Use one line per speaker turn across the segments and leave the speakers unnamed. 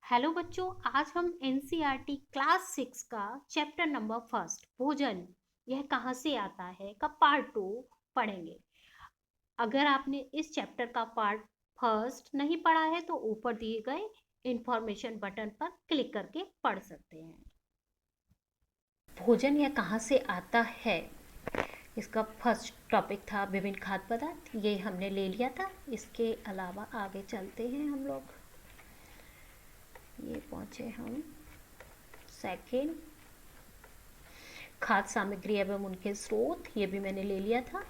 Hello बच्चों, आज हम एनसीईआरटी क्लास 6 का चैप्टर नंबर फर्स्ट भोजन यह कहाँ से आता है का पार्ट 2 पढ़ेंगे। अगर आपने इस चैप्टर का पार्ट फर्स्ट नहीं पढ़ा है तो ऊपर दिए गए इंफॉर्मेशन बटन पर क्लिक करके पढ़ सकते हैं। भोजन यह कहाँ से आता है, इसका फर्स्ट टॉपिक था विभिन्न खाद्य पदार्थ। ये हमने ले लिया था। इसके अलावा आगे चलते हैं हम लोग। ये पहुँचे हम सेकेंड खाद्य सामग्री एवं उनके स्रोत, ये भी मैंने ले लिया था।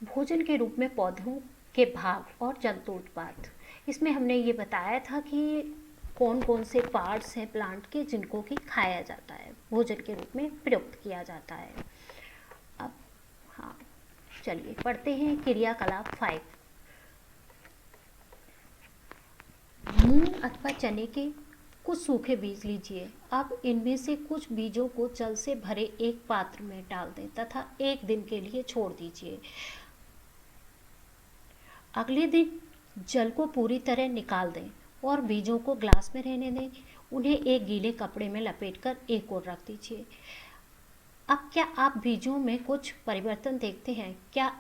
भोजन के रूप में पौधों के भाग और जंतु उत्पाद, इसमें हमने ये बताया था कि कौन कौन से पार्ट्स हैं प्लांट के जिनको कि खाया जाता है, भोजन के रूप में प्रयुक्त किया जाता है। अब हाँ, चलिए पढ़ते हैं क्रियाकलाप 5। मूंग अथवा चने के कुछ सूखे बीज लीजिए। अब इनमें से कुछ बीजों को जल से भरे एक पात्र में डाल दें तथा एक दिन के लिए छोड़ दीजिए। अगले दिन जल को पूरी तरह निकाल दें और बीजों को ग्लास में रहने दें। उन्हें एक गीले कपड़े में लपेटकर एक ओर रख दीजिए। अब क्या आप बीजों में कुछ परिवर्तन देखते हैं? क्या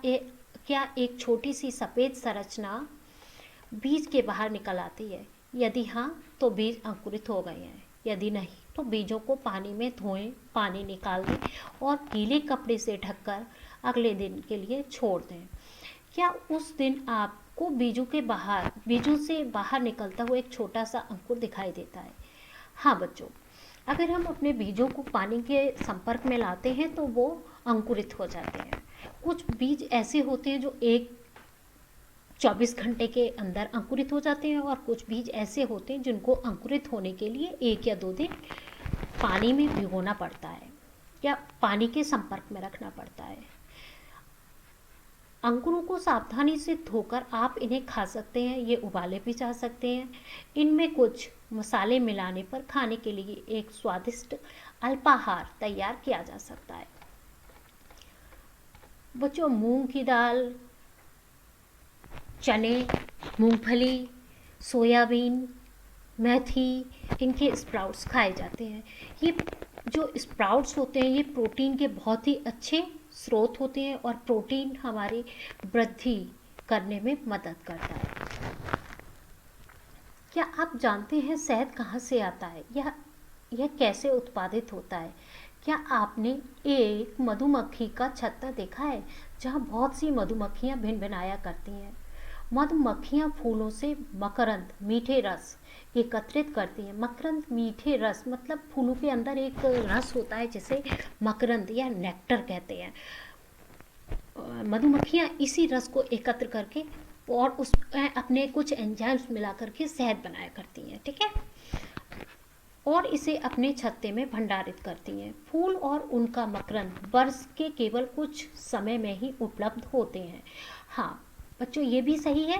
एक छोटी सी सफ़ेद संरचना बीज के बाहर निकल आती है? यदि हाँ, तो बीज अंकुरित हो गए हैं। यदि नहीं, तो बीजों को पानी में धोएं, पानी निकाल दें और गीले कपड़े से ढककर अगले दिन के लिए छोड़ दें। क्या उस दिन आपको बीजों से बाहर निकलता हुआ एक छोटा सा अंकुर दिखाई देता है? हाँ बच्चों, अगर हम अपने बीजों को पानी के संपर्क में लाते हैं तो वो अंकुरित हो जाते हैं। कुछ बीज ऐसे होते हैं जो 24 घंटे के अंदर अंकुरित हो जाते हैं और कुछ बीज ऐसे होते हैं जिनको अंकुरित होने के लिए 1 या 2 दिन पानी में भिगोना पड़ता है या पानी के संपर्क में रखना पड़ता है। अंकुरों को सावधानी से धोकर आप इन्हें खा सकते हैं। ये उबाले भी जा सकते हैं। इनमें कुछ मसाले मिलाने पर खाने के लिए एक स्वादिष्ट अल्पाहार तैयार किया जा सकता है। बच्चों, मूंग की दाल, चने, मूंगफली, सोयाबीन, मेथी, इनके स्प्राउट्स खाए जाते हैं। ये जो स्प्राउट्स होते हैं ये प्रोटीन के बहुत ही अच्छे स्रोत होते हैं और प्रोटीन हमारी वृद्धि करने में मदद करता है। क्या आप जानते हैं शहद कहाँ से आता है? यह कैसे उत्पादित होता है? क्या आपने एक मधुमक्खी का छत्ता देखा है जहाँ बहुत सी मधुमक्खियाँ भिनभिनाया करती हैं? मधुमक्खियाँ फूलों से मकरंद, मीठे रस एकत्रित करती हैं। मकरंद, मीठे रस मतलब फूलों के अंदर एक रस होता है जिसे मकरंद या नेक्टर कहते हैं। मधुमक्खियाँ इसी रस को एकत्र करके और उस अपने कुछ एंजाइम्स मिला करके शहद बनाया करती हैं, ठीक है, और इसे अपने छत्ते में भंडारित करती हैं। फूल और उनका मकरंद वर्ष के केवल कुछ समय में ही उपलब्ध होते हैं। हाँ बच्चों, ये भी सही है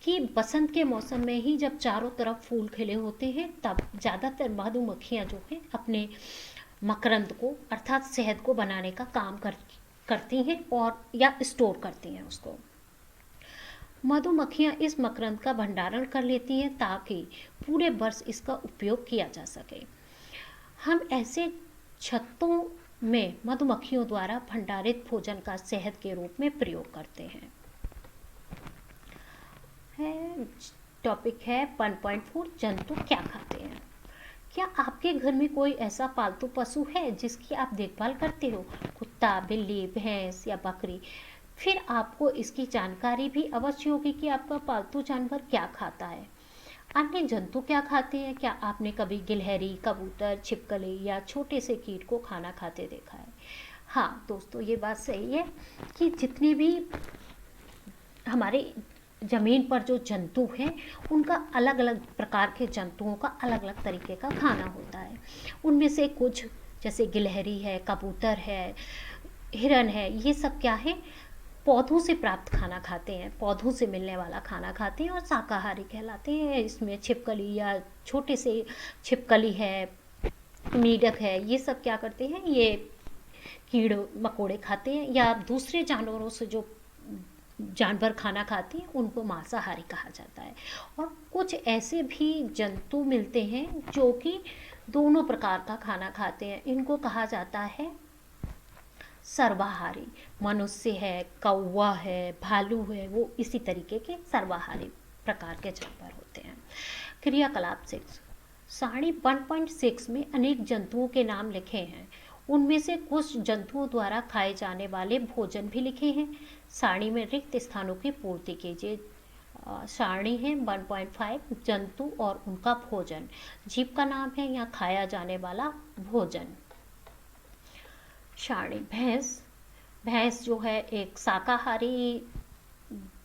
कि बसंत के मौसम में ही जब चारों तरफ फूल खिले होते हैं तब ज़्यादातर मधुमक्खियाँ जो हैं अपने मकरंद को अर्थात शहद को बनाने का काम करती हैं और या स्टोर करती हैं उसको। मधुमक्खियाँ इस मकरंद का भंडारण कर लेती हैं ताकि पूरे वर्ष इसका उपयोग किया जा सके। हम ऐसे छत्तों में मधुमक्खियों द्वारा भंडारित भोजन का शहद के रूप में प्रयोग करते हैं। टॉपिक है 1.4 जंतु क्या खाते हैं। क्या आपके घर में कोई ऐसा पालतू पशु है जिसकी आप देखभाल करते हो? कुत्ता, बिल्ली, भैंस या बकरी? फिर आपको इसकी जानकारी भी अवश्य होगी कि आपका पालतू जानवर क्या खाता है। अन्य जंतु क्या खाते हैं? क्या आपने कभी गिलहरी, कबूतर, छिपकली या छोटे से कीट को खाना खाते देखा है? हाँ दोस्तों, ये बात सही है कि जितने भी हमारे ज़मीन पर जो जंतु हैं उनका अलग अलग प्रकार के जंतुओं का अलग अलग तरीके का खाना होता है। उनमें से कुछ जैसे गिलहरी है, कबूतर है, हिरन है, ये सब क्या है, पौधों से प्राप्त खाना खाते हैं, पौधों से मिलने वाला खाना खाते हैं और शाकाहारी कहलाते हैं। इसमें छिपकली या छोटे से छिपकली है, मेढक है, ये सब क्या करते हैं, ये कीड़े मकोड़े खाते हैं या दूसरे जानवरों से जो जानवर खाना खाते हैं उनको मांसाहारी कहा जाता है। और कुछ ऐसे भी जंतु मिलते हैं जो कि दोनों प्रकार का खाना खाते हैं, इनको कहा जाता है सर्वाहारी। मनुष्य है, कौवा है, भालू है, वो इसी तरीके के सर्वाहारी प्रकार के जानवर होते हैं। क्रियाकलाप 6 सारणी 1.6 में अनेक जंतुओं के नाम लिखे हैं। उनमें से कुछ जंतुओं द्वारा खाए जाने वाले भोजन भी लिखे हैं। सारणी में रिक्त स्थानों की पूर्ति कीजिए। सारणी है 1.5 जंतु और उनका भोजन। जीव का नाम है यहाँ खाया जाने वाला भोजन। सारणी भैंस। भैंस जो है एक शाकाहारी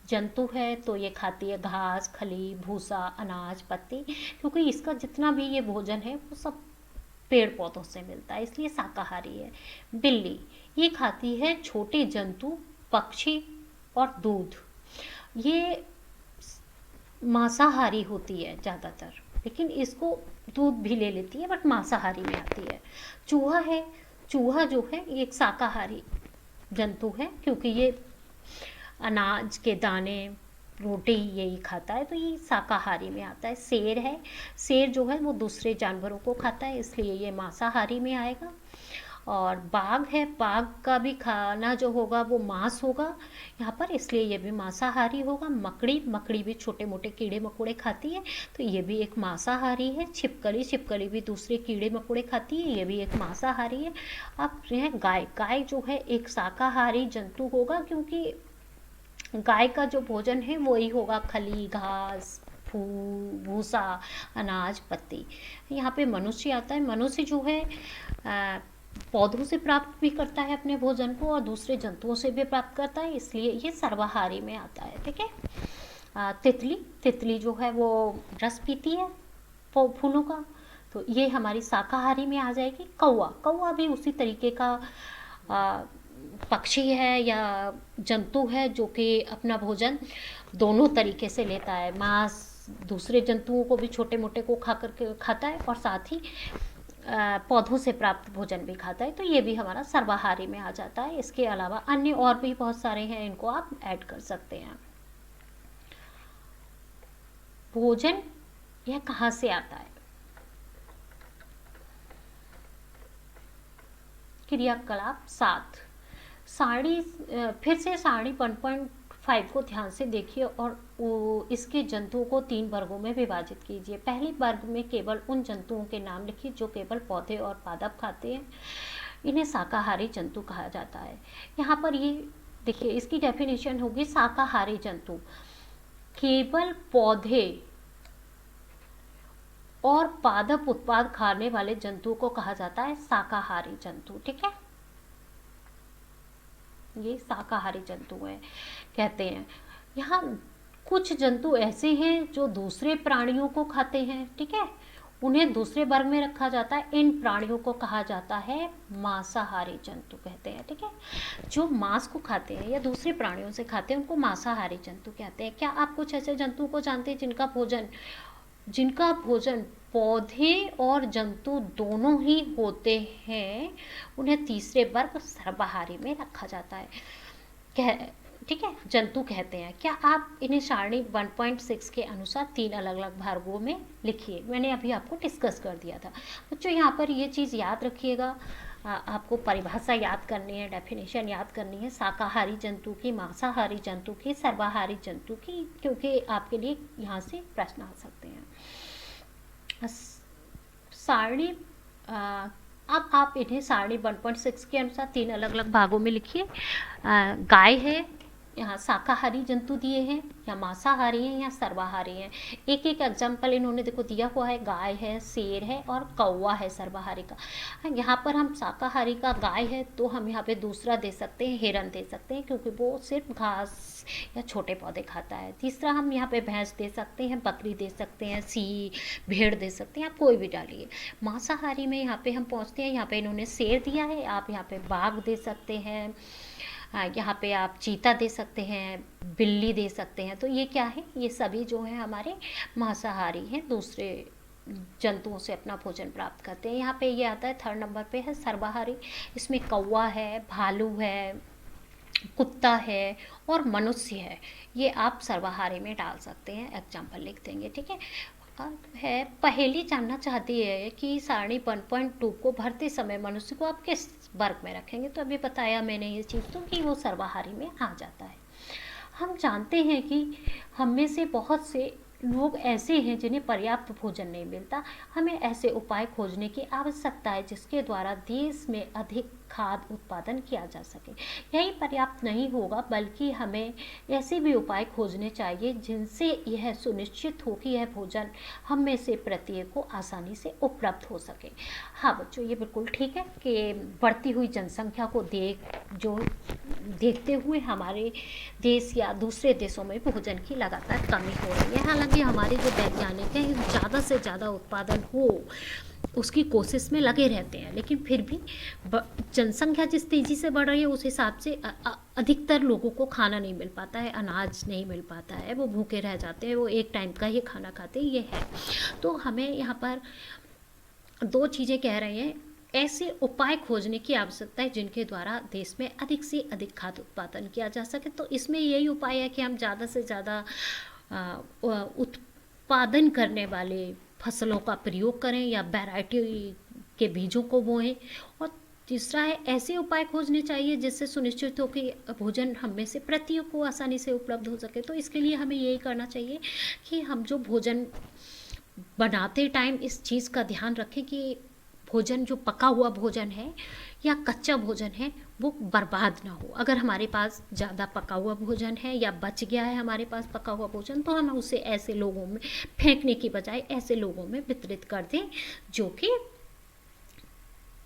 जंतु है, तो ये खाती है घास, खली, भूसा, अनाज, पत्ती, क्योंकि इसका जितना भी ये भोजन है वो सब पेड़ पौधों से मिलता है, इसलिए शाकाहारी है। बिल्ली ये खाती है छोटे जंतु, पक्षी और दूध। ये मांसाहारी होती है ज़्यादातर, लेकिन इसको दूध भी ले लेती है, बट मांसाहारी में आती है। चूहा है। चूहा जो है ये एक शाकाहारी जंतु है, क्योंकि ये अनाज के दाने, रोटी यही खाता है, तो ये शाकाहारी में आता है। शेर है। शेर जो है वो दूसरे जानवरों को खाता है, इसलिए ये मांसाहारी में आएगा। और बाघ है। बाघ का भी खाना जो होगा वो मांस होगा यहाँ पर, इसलिए ये भी मांसाहारी होगा। मकड़ी भी छोटे मोटे कीड़े मकोड़े खाती है, तो ये भी एक मांसाहारी है। छिपकली भी दूसरे कीड़े मकोड़े खाती है, ये भी एक मांसाहारी है। अब है गाय। गाय जो है एक शाकाहारी जंतु होगा, क्योंकि गाय का जो भोजन है वही होगा खली, घास, भूसा, अनाज, पत्ती। यहाँ पे मनुष्य आता है। मनुष्य जो है पौधों से प्राप्त भी करता है अपने भोजन को, और दूसरे जंतुओं से भी प्राप्त करता है, इसलिए ये सर्वाहारी में आता है। ठीक है। तितली जो है वो रस पीती है फूलों का, तो ये हमारी शाकाहारी में आ जाएगी। कौवा भी उसी तरीके का पक्षी है या जंतु है, जो कि अपना भोजन दोनों तरीके से लेता है। मांस दूसरे जंतुओं को भी छोटे मोटे को खा करके खाता है, और साथ ही पौधों से प्राप्त भोजन भी खाता है, तो ये भी हमारा सर्वाहारी में आ जाता है। इसके अलावा अन्य और भी बहुत सारे हैं, इनको आप ऐड कर सकते हैं। भोजन यह कहाँ से आता है? क्रियाकलाप 7 सारणी फिर से सारणी 1.5 को ध्यान से देखिए और इसके जंतुओं को 3 वर्गों में विभाजित कीजिए। पहले वर्ग में केवल उन जंतुओं के नाम लिखिए जो केवल पौधे और पादप खाते हैं, इन्हें शाकाहारी जंतु कहा जाता है। यहाँ पर ये देखिए, इसकी डेफिनेशन होगी शाकाहारी जंतु केवल पौधे और पादप उत्पाद खाने वाले जंतुओं को कहा जाता है शाकाहारी जंतु। ठीक है, ये शाकाहारी जंतु है कहते हैं। यहाँ कुछ जंतु ऐसे हैं जो दूसरे प्राणियों को खाते हैं, ठीक है, उन्हें दूसरे वर्ग में रखा जाता है। इन प्राणियों को कहा जाता है मांसाहारी जंतु कहते हैं। ठीक है, जो मांस को खाते हैं या दूसरे प्राणियों से खाते हैं उनको मांसाहारी जंतु कहते हैं। क्या आप कुछ ऐसे जंतु को जानते हैं जिनका भोजन पौधे और जंतु दोनों ही होते हैं? उन्हें तीसरे वर्ग सर्वाहारी में रखा जाता है। ठीक है, जंतु कहते हैं। क्या आप इन्हें सारणी 1.6 के अनुसार 3 अलग अलग भागों में लिखिए। मैंने अभी आपको डिस्कस कर दिया था बच्चों। यहाँ पर ये चीज़ याद रखिएगा, आपको परिभाषा याद करनी है, डेफिनेशन याद करनी है शाकाहारी जंतु की, मांसाहारी जंतु की, सर्वाहारी जंतु की, क्योंकि आपके लिए यहाँ से प्रश्न आ सकते हैं। सारणी अब आप इन्हें सारणी 1.6 के अनुसार 3 अलग अलग भागों में लिखिए। गाय है, यहाँ शाकाहारी जंतु दिए हैं, या मांसाहारी हैं या सर्वाहारी हैं। एक एक एग्जाम्पल इन्होंने देखो दिया हुआ है। गाय है, शेर है और कौवा है सर्वाहारी का। यहाँ पर हम शाकाहारी का गाय है तो हम यहाँ पे दूसरा दे सकते हैं, हिरन दे सकते हैं, क्योंकि वो सिर्फ घास या छोटे पौधे खाता है। तीसरा हम यहाँ पे भैंस दे सकते हैं, बकरी दे सकते हैं, भेड़ दे सकते हैं, आप कोई भी डालिए। मांसाहारी में यहाँ पे हम पहुँचते हैं। यहाँ पे इन्होंने शेर दिया है, आप यहाँ पे बाघ दे सकते हैं, यहाँ पे आप चीता दे सकते हैं, बिल्ली दे सकते हैं। तो ये क्या है? ये सभी जो है हमारे मांसाहारी हैं, दूसरे जंतुओं से अपना भोजन प्राप्त करते हैं। यहाँ पे ये आता है थर्ड नंबर पे है सर्वाहारी। इसमें कौवा है, भालू है, कुत्ता है और मनुष्य है। ये आप सर्वाहारी में डाल सकते हैं, एग्जाम्पल लिख देंगे, ठीक है। अब है पहेली जानना चाहती है कि सारणी 1.2 को भरते समय मनुष्य को आप किस वर्ग में रखेंगे। तो अभी बताया मैंने ये चीज़ तो कि वो सर्वाहारी में आ जाता है। हम जानते हैं कि हम में से बहुत से लोग ऐसे हैं जिन्हें पर्याप्त भोजन नहीं मिलता। हमें ऐसे उपाय खोजने की आवश्यकता है जिसके द्वारा देश में अधिक खाद्य उत्पादन किया जा सके। यही पर्याप्त नहीं होगा, बल्कि हमें ऐसे भी उपाय खोजने चाहिए जिनसे यह सुनिश्चित हो कि यह भोजन हम में से प्रत्येक को आसानी से उपलब्ध हो सके। हाँ बच्चों, ये बिल्कुल ठीक है कि बढ़ती हुई जनसंख्या को देखते हुए हमारे देश या दूसरे देशों में भोजन की लगातार कमी हो रही है। हालांकि हमारे जो वैज्ञानिक हैं ज़्यादा से ज़्यादा उत्पादन हो उसकी कोशिश में लगे रहते हैं, लेकिन फिर भी जनसंख्या जिस तेज़ी से बढ़ रही है उस हिसाब से अधिकतर लोगों को खाना नहीं मिल पाता है, अनाज नहीं मिल पाता है, वो भूखे रह जाते हैं, वो एक टाइम का ही खाना खाते हैं, ये है। तो हमें यहाँ पर दो चीज़ें कह रहे हैं, ऐसे उपाय खोजने की आवश्यकता है जिनके द्वारा देश में अधिक से अधिक खाद्य उत्पादन किया जा सके। तो इसमें यही उपाय है कि हम ज़्यादा से ज़्यादा उत्पादन करने वाले फसलों का प्रयोग करें या वैरायटी के बीजों को बोएं। और तीसरा है ऐसे उपाय खोजने चाहिए जिससे सुनिश्चित हो कि भोजन हम में से प्रत्येक को आसानी से उपलब्ध हो सके। तो इसके लिए हमें यही करना चाहिए कि हम जो भोजन बनाते टाइम इस चीज़ का ध्यान रखें कि भोजन जो पका हुआ भोजन है या कच्चा भोजन है वो बर्बाद ना हो। अगर हमारे पास ज़्यादा पका हुआ भोजन है या बच गया है हमारे पास पका हुआ भोजन, तो हम उसे ऐसे लोगों में फेंकने की बजाय ऐसे लोगों में वितरित कर दें जो कि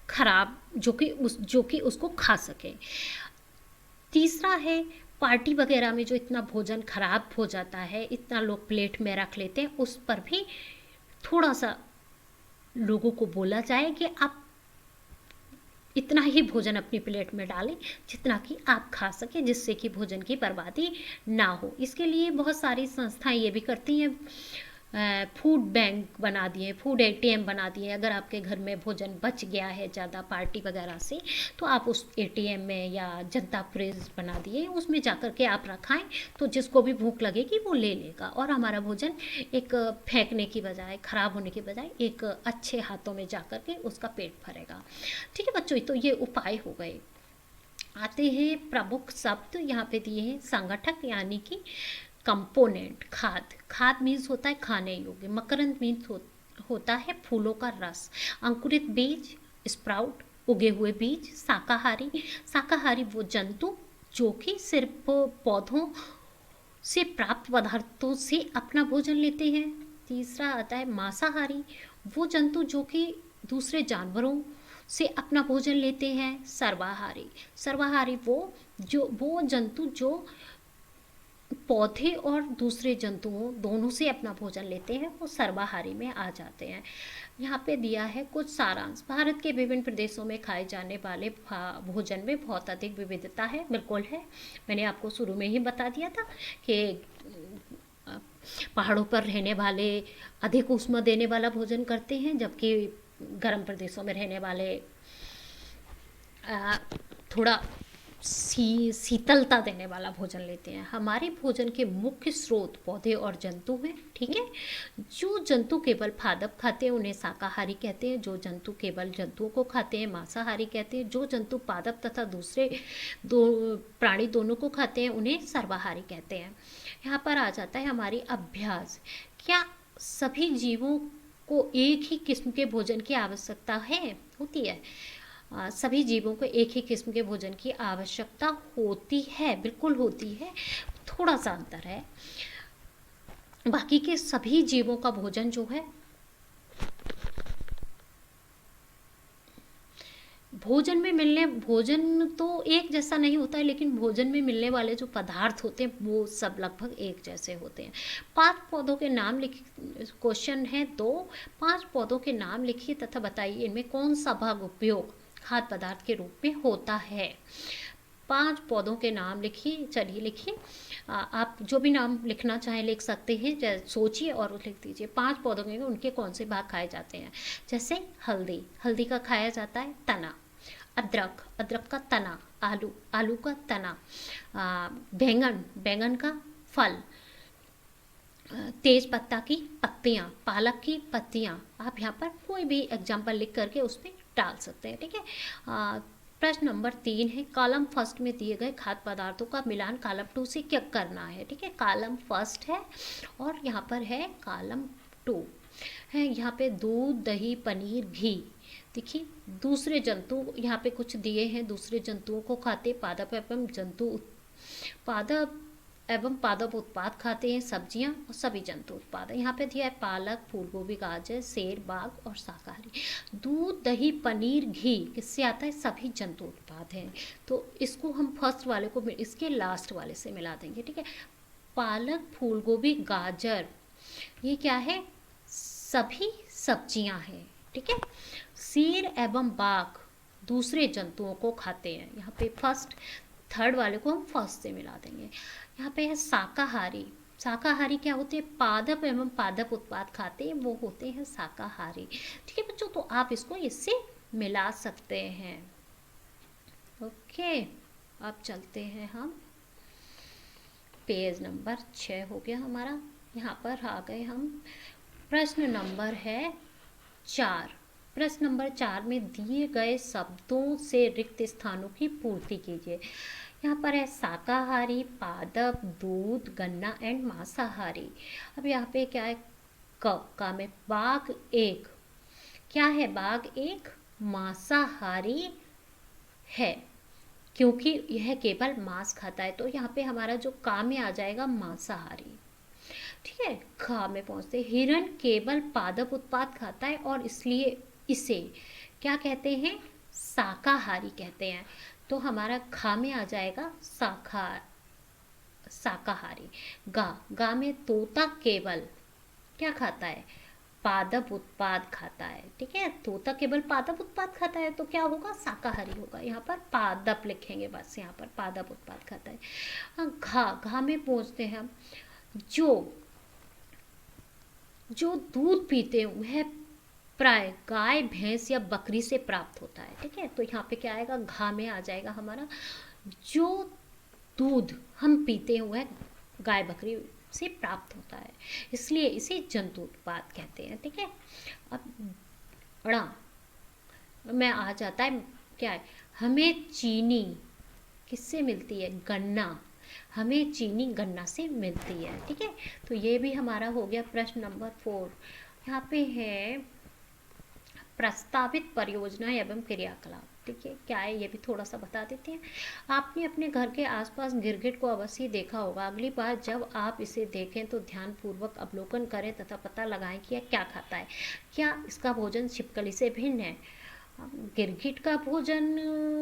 खराब जो कि उसको खा सके। तीसरा है पार्टी वगैरह में जो इतना भोजन खराब हो जाता है, इतना लोग प्लेट में रख लेते हैं, उस पर भी थोड़ा सा लोगों को बोला जाए कि आप इतना ही भोजन अपनी प्लेट में डालें जितना कि आप खा सकें, जिससे कि भोजन की बर्बादी ना हो। इसके लिए बहुत सारी संस्थाएं ये भी करती हैं, फूड बैंक बना दिए, फूड एटीएम बना दिए। अगर आपके घर में भोजन बच गया है ज़्यादा पार्टी वगैरह से, तो आप उस एटीएम में या जनता फ्रिज बना दिए, उसमें जाकर के आप रखाएं, तो जिसको भी भूख लगेगी वो ले लेगा और हमारा भोजन एक फेंकने की बजाय, ख़राब होने की बजाय एक अच्छे हाथों में जाकर के उसका पेट भरेगा। ठीक है बच्चों, तो ये उपाय हो गए। आते हैं प्रमुख शब्द यहाँ पे दिए हैं। संगठक यानी कि कंपोनेंट, खाद मीन्स होता है खाने योग्य, मकरंद मीन्स होता है फूलों का रस, अंकुरित बीज स्प्राउट, उगे हुए बीज। शाकाहारी वो जंतु जो कि सिर्फ पौधों से प्राप्त पदार्थों से अपना भोजन लेते हैं। तीसरा आता है मांसाहारी, वो जंतु जो कि दूसरे जानवरों से अपना भोजन लेते हैं। सर्वाहारी वो जंतु जो पौधे और दूसरे जंतुओं दोनों से अपना भोजन लेते हैं, वो सर्वाहारी में आ जाते हैं। यहाँ पे दिया है कुछ सारांश। भारत के विभिन्न प्रदेशों में खाए जाने वाले भोजन में बहुत अधिक विविधता है। बिल्कुल है, मैंने आपको शुरू में ही बता दिया था कि पहाड़ों पर रहने वाले अधिक ऊष्मा देने वाला भोजन करते हैं, जबकि गर्म प्रदेशों में रहने वाले थोड़ा शीतलता देने वाला भोजन लेते हैं। हमारे भोजन के मुख्य स्रोत पौधे और जंतु हैं। ठीक है, जो जंतु केवल पादप खाते हैं उन्हें शाकाहारी कहते हैं, जो जंतु केवल जंतुओं को खाते हैं मांसाहारी कहते हैं, जो जंतु पादप तथा दूसरे प्राणी दोनों को खाते हैं उन्हें सर्वाहारी कहते हैं। यहाँ पर आ जाता है हमारी अभ्यास। क्या सभी जीवों को एक ही किस्म के भोजन की आवश्यकता होती है? सभी जीवों को एक ही किस्म के भोजन की आवश्यकता होती है, बिल्कुल होती है, थोड़ा सा अंतर है। बाकी के सभी जीवों का भोजन जो है, भोजन तो एक जैसा नहीं होता है, लेकिन भोजन में मिलने वाले जो पदार्थ होते हैं वो सब लगभग एक जैसे होते हैं। 5 पौधों के नाम लिखिए। क्वेश्चन है 2, 5 पौधों के नाम लिखिए तथा बताइए इनमें कौन सा भाग उपयोग खाद्य पदार्थ के रूप में होता है। 5 पौधों के नाम लिखिए। चलिए लिखिए, आप जो भी नाम लिखना चाहें लिख सकते हैं, सोचिए और लिख दीजिए। 5 पौधों के उनके कौन से भाग खाए जाते हैं। जैसे हल्दी, हल्दी का खाया जाता है तना। अदरक, अदरक का तना। आलू, आलू का तना। बैंगन, बैंगन का फल। तेज पत्ता की पत्तियाँ, पालक की पत्तियाँ। आप यहाँ पर कोई भी एग्जाम्पल लिख करके उस पर डाल सकते हैं, ठीक है। प्रश्न नंबर 3 है, कॉलम फर्स्ट में दिए गए खाद्य पदार्थों का मिलान कॉलम 2 से क्या करना है, ठीक है। कॉलम फर्स्ट है और यहाँ पर है कॉलम 2 है। यहाँ पे दूध, दही, पनीर, घी। देखिए दूसरे जंतु यहाँ पे कुछ दिए हैं, दूसरे जंतुओं को खाते, पादप एवं जंतु पादप एवं पादप उत्पाद खाते हैं, सब्जियां और सभी जंतु उत्पाद। यहाँ पे दिया है पालक, फूलगोभी, गाजर, सेर, बाग और शाकाहारी। दूध, दही, पनीर, घी किससे आता है, सभी जंतु उत्पाद हैं। तो इसको हम फर्स्ट वाले को इसके लास्ट वाले से मिला देंगे, ठीक है। पालक, फूलगोभी, गाजर ये क्या है, सभी सब्जियां हैं, ठीक है। सेर एवं बाग दूसरे जंतुओं को खाते हैं। यहाँ पे फर्स्ट थर्ड वाले को हम फर्स्ट से मिला देंगे। यहाँ पे है शाकाहारी, शाकाहारी क्या होते हैं, पादप एवं पादप उत्पाद खाते हैं, वो होते हैं शाकाहारी, ठीक है बच्चों। तो आप इसको इससे मिला सकते हैं। ओके, अब चलते हैं हम, पेज नंबर 6 हो गया हमारा। यहाँ पर आ गए हम, प्रश्न नंबर है 4। प्रश्न नंबर 4 में दिए गए शब्दों से रिक्त स्थानों की पूर्ति कीजिए। यहाँ पर है शाकाहारी, पादप, दूध, गन्ना एंड मांसाहारी। अब यहाँ पे क्या है, का में बाघ एक, क्या है, बाघ एक मांसाहारी है क्योंकि यह केवल मांस खाता है। तो यहाँ पे हमारा जो का में आ जाएगा मांसाहारी, ठीक है। खा में पहुंचते, हिरण केवल पादप उत्पाद खाता है और इसलिए इसे क्या कहते हैं, शाकाहारी कहते हैं। तो हमारा खा में आ जाएगा शाकाहारी। गा में तोता केवल क्या खाता है, पादप उत्पाद खाता है, ठीक है। तोता केवल पादप उत्पाद खाता है तो क्या होगा, शाकाहारी होगा। यहाँ पर पादप लिखेंगे बस, यहाँ पर पादप उत्पाद खाता है। हाँ, घा में पहुंचते हैं हम, जो दूध पीते हैं वह प्राय गाय, भैंस या बकरी से प्राप्त होता है, ठीक है। तो यहाँ पे क्या आएगा, घा में आ जाएगा हमारा, जो दूध हम पीते हैं वह गाय, बकरी से प्राप्त होता है, इसलिए इसे जंतु उत्पाद कहते हैं, ठीक है। अब ड़ा में आ जाता है, क्या है, हमें चीनी किससे मिलती है, गन्ना, हमें चीनी गन्ना से मिलती है, ठीक है। तो ये भी हमारा हो गया प्रश्न नंबर 4। यहाँ पे है प्रस्तावित परियोजना एवं क्रियाकलाप, ठीक है, क्या है ये भी थोड़ा सा बता देते हैं। आपने अपने घर के आसपास गिरगिट को अवश्य देखा होगा। अगली बार जब आप इसे देखें तो ध्यानपूर्वक अवलोकन करें तथा पता लगाएं कि यह क्या खाता है। क्या इसका भोजन छिपकली से भिन्न है। गिरगिट का भोजन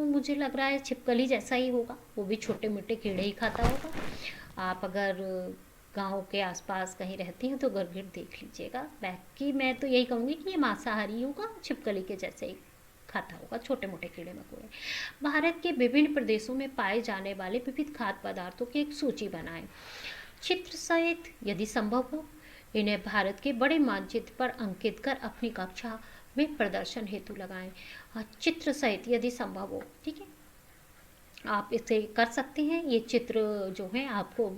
मुझे लग रहा है छिपकली जैसा ही होगा, वो भी छोटे मोटे कीड़े ही खाता होगा। आप अगर गांव के आसपास कहीं रहती हैं तो गिरगिट देख लीजिएगा। बाकी मैं तो यही कहूँगी कि ये मांसाहारी होगा, छिपकली के जैसे ही खाता होगा, छोटे मोटे कीड़े मकोड़े। भारत के विभिन्न प्रदेशों में पाए जाने वाले विविध खाद्य पदार्थों की एक सूची बनाएं, चित्र सहित यदि संभव हो। इन्हें भारत के बड़े मानचित्र पर अंकित कर अपनी कक्षा में प्रदर्शन हेतु लगाएं। चित्र सहित यदि संभव हो, ठीक है, आप इसे कर सकते हैं। ये चित्र जो है आपको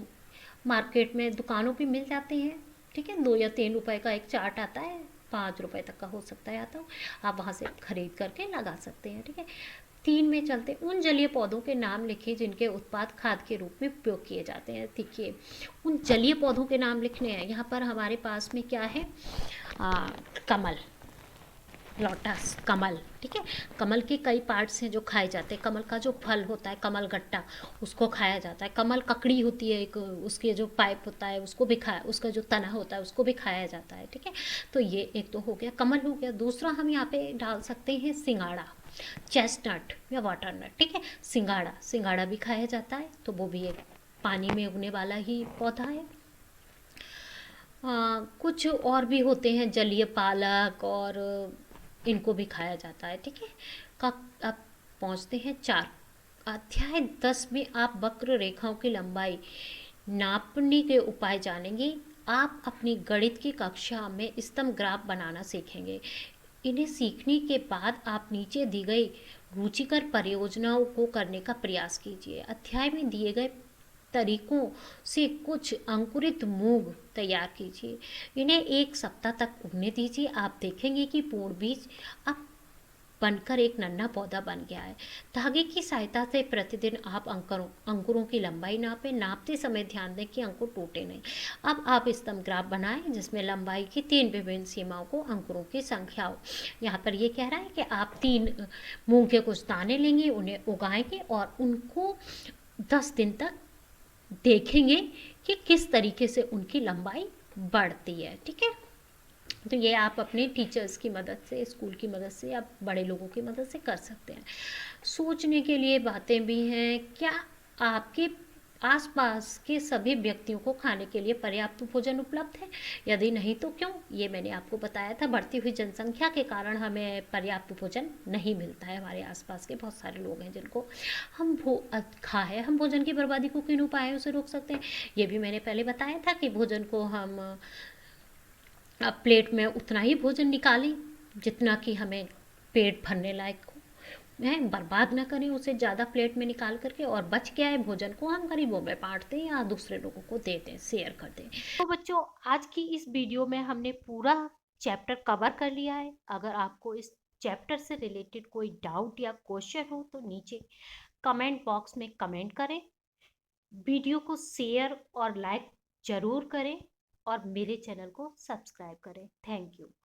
मार्केट में दुकानों पे मिल जाते हैं, ठीक है। 2 या 3 रुपए का एक चार्ट आता है, 5 रुपए तक का हो सकता है आता हो, आप वहाँ से खरीद करके लगा सकते हैं, ठीक है। 3 में चलते, उन जलीय पौधों के नाम लिखिए जिनके उत्पाद खाद के रूप में उपयोग किए जाते हैं। देखिए उन जलीय पौधों के नाम लिखने हैं। यहाँ पर हमारे पास में क्या है, कमल, लोटस, कमल, ठीक है। कमल के कई पार्ट्स हैं जो खाए जाते हैं। कमल का जो फल होता है, कमल गट्टा, उसको खाया जाता है। कमल ककड़ी होती है एक, उसके जो पाइप होता है उसको भी खाया, उसका जो तना होता है उसको भी खाया जाता है, ठीक है। तो ये एक तो हो गया, कमल हो गया। दूसरा हम यहाँ पे डाल सकते हैं सिंगाड़ा, चेस्टनट या वाटरनट, ठीक है। सिंगाड़ा, सिंगाड़ा भी खाया जाता है, तो वो भी एक पानी में उगने वाला ही पौधा है। कुछ और भी होते हैं, जलीय पालक, और इनको भी खाया जाता है, ठीक है। अब पहुँचते हैं 4, अध्याय 10 में आप वक्र रेखाओं की लंबाई नापने के उपाय जानेंगे। आप अपनी गणित की कक्षा में स्तंभ ग्राफ बनाना सीखेंगे। इन्हें सीखने के बाद आप नीचे दी गई रुचिकर परियोजनाओं को करने का प्रयास कीजिए। अध्याय में दिए गए तरीकों से कुछ अंकुरित मूंग तैयार कीजिए। इन्हें 1 सप्ताह तक उगने दीजिए। आप देखेंगे कि पूर्ण बीज अब बनकर एक नन्हा पौधा बन गया है। धागे की सहायता से प्रतिदिन आप अंकुरों की लंबाई नापें। नापते समय ध्यान दें कि अंकुर टूटे नहीं। अब आप स्तंभ ग्राफ बनाएं जिसमें लंबाई की 3 विभिन्न सीमाओं को अंकुरों की संख्या हो। यहाँ पर ये कह रहा है कि आप 3 मूंग के कुछ दाने लेंगे, उन्हें उगाएंगे और उनको 10 दिन तक देखेंगे कि किस तरीके से उनकी लंबाई बढ़ती है। ठीक है, तो ये आप अपने टीचर्स की मदद से, स्कूल की मदद से या बड़े लोगों की मदद से कर सकते हैं। सोचने के लिए बातें भी हैं। क्या आपके आसपास के सभी व्यक्तियों को खाने के लिए पर्याप्त भोजन उपलब्ध है? यदि नहीं तो क्यों? ये मैंने आपको बताया था, बढ़ती हुई जनसंख्या के कारण हमें पर्याप्त भोजन नहीं मिलता है। हमारे आसपास के बहुत सारे लोग हैं जिनको हम भोजन की बर्बादी को किन उपायों से रोक सकते हैं? ये भी मैंने पहले बताया था कि भोजन को हम अब प्लेट में उतना ही भोजन निकालें जितना कि हमें पेट भरने लायक हो, है, बर्बाद ना करें उसे ज़्यादा प्लेट में निकाल करके, और बच गया है भोजन को हम गरीबों में बांट दें या दूसरे लोगों को दे दें, शेयर कर दें। तो बच्चों, आज की इस वीडियो में हमने पूरा चैप्टर कवर कर लिया है। अगर आपको इस चैप्टर से रिलेटेड कोई डाउट या क्वेश्चन हो तो नीचे कमेंट बॉक्स में कमेंट करें। वीडियो को शेयर और लाइक ज़रूर करें और मेरे चैनल को सब्सक्राइब करें। Thank you.